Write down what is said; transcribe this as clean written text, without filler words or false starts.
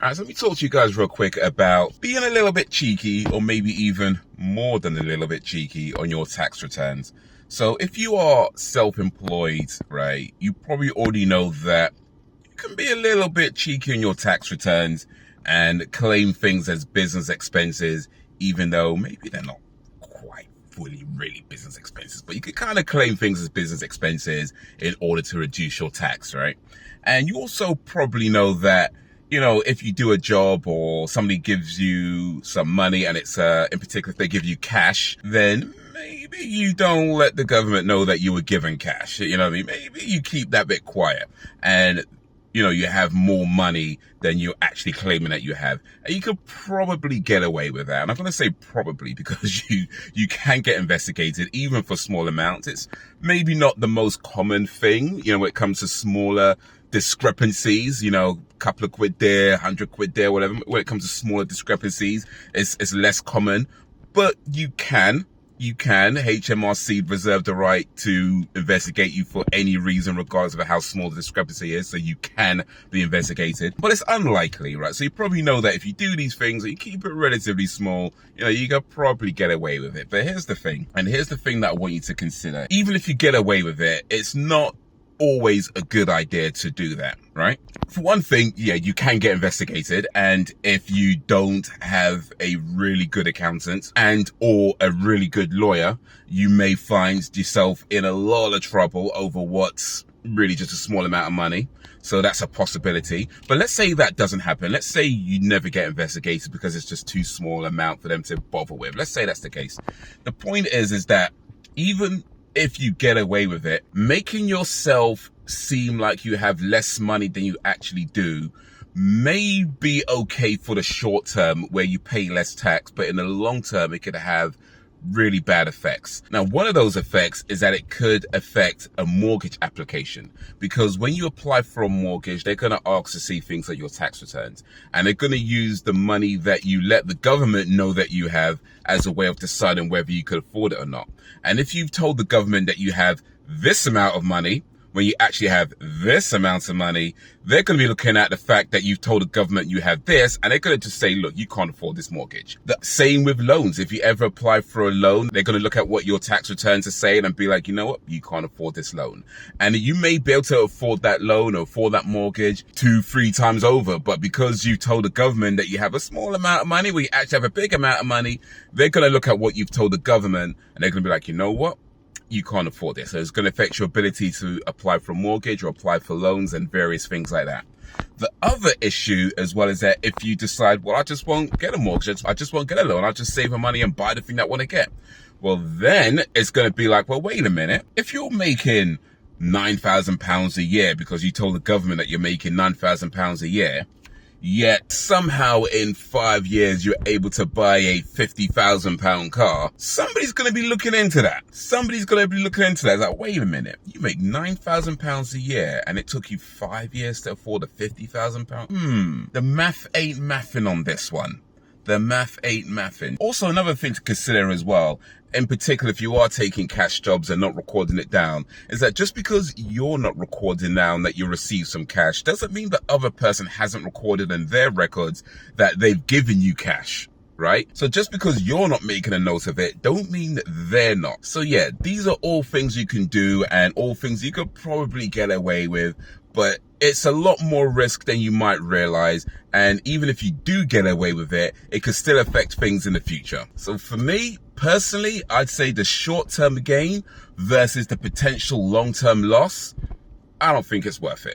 Alright, so let me talk to you guys real quick about being a little bit cheeky, or maybe even more than a little bit cheeky on your tax returns. So if you are self-employed, right, you probably already know that you can be a little bit cheeky on your tax returns and claim things as business expenses, even though maybe they're not quite fully really business expenses, but you can kind of claim things as business expenses in order to reduce your tax, right? And you also probably know that, you know, if you do a job or somebody gives you some money, and it's in particular if they give you cash, then maybe you don't let the government know that you were given cash. You know what I mean? Maybe you keep that bit quiet, and you know, you have more money than you're actually claiming that you have. And you could probably get away with that. And I'm going to say probably because you can get investigated even for small amounts. It's maybe not the most common thing, you know, when it comes to smaller discrepancies, you know, a couple of quid there, 100 quid there, whatever. When it comes to smaller discrepancies, it's less common, but you can. HMRC reserve the right to investigate you for any reason, regardless of how small the discrepancy is. So you can be investigated, but it's unlikely, right? So you probably know that if you do these things, you keep it relatively small, you know, you could probably get away with it. But here's the thing, and here's the thing that I want you to consider. Even if you get away with it, it's not always a good idea to do that, right? For one thing, yeah, you can get investigated, and if you don't have a really good accountant and or a really good lawyer, you may find yourself in a lot of trouble over what's really just a small amount of money. So that's a possibility. But let's say that doesn't happen. Let's say you never get investigated because it's just too small amount for them to bother with. Let's say that's the case. The point is that even if you get away with it, making yourself seem like you have less money than you actually do may be okay for the short term where you pay less tax, but in the long term, it could have really bad effects. Now, one of those effects is that it could affect a mortgage application, because when you apply for a mortgage, they're going to ask to see things like your tax returns, and they're going to use the money that you let the government know that you have as a way of deciding whether you could afford it or not. And if you've told the government that you have this amount of money, when you actually have this amount of money, they're going to be looking at the fact that you've told the government you have this, and they're going to just say, look, you can't afford this mortgage. The same with loans. If you ever apply for a loan, they're going to look at what your tax returns are saying and be like, you know what, you can't afford this loan. And you may be able to afford that loan or afford that mortgage 2-3 times over, but because you told the government that you have a small amount of money, where you actually have a big amount of money, they're going to look at what you've told the government, and they're going to be like, you know what? You can't afford this. So it's going to affect your ability to apply for a mortgage or apply for loans and various things like that. The other issue as well is that if you decide, well, I just won't get a mortgage, I just won't get a loan, I'll just save my money and buy the thing that I want to get. Well, then it's going to be like, well, wait a minute. If you're making £9,000 a year because you told the government that you're making £9,000 a year, yet somehow in 5 years you're able to buy a £50,000 car, somebody's going to be looking into that. Somebody's going to be looking into that. It's like, wait a minute, you make £9,000 a year and it took you 5 years to afford a £50,000? The math ain't mathing on this one. The math ain't mathing. Also, another thing to consider as well, in particular if you are taking cash jobs and not recording it down, is that just because you're not recording down that you receive some cash doesn't mean the other person hasn't recorded in their records that they've given you cash, right? So just because you're not making a note of it, don't mean that they're not. So yeah, these are all things you can do and all things you could probably get away with, but it's a lot more risk than you might realize. And even if you do get away with it, it could still affect things in the future. So for me, personally, I'd say the short-term gain versus the potential long-term loss, I don't think it's worth it.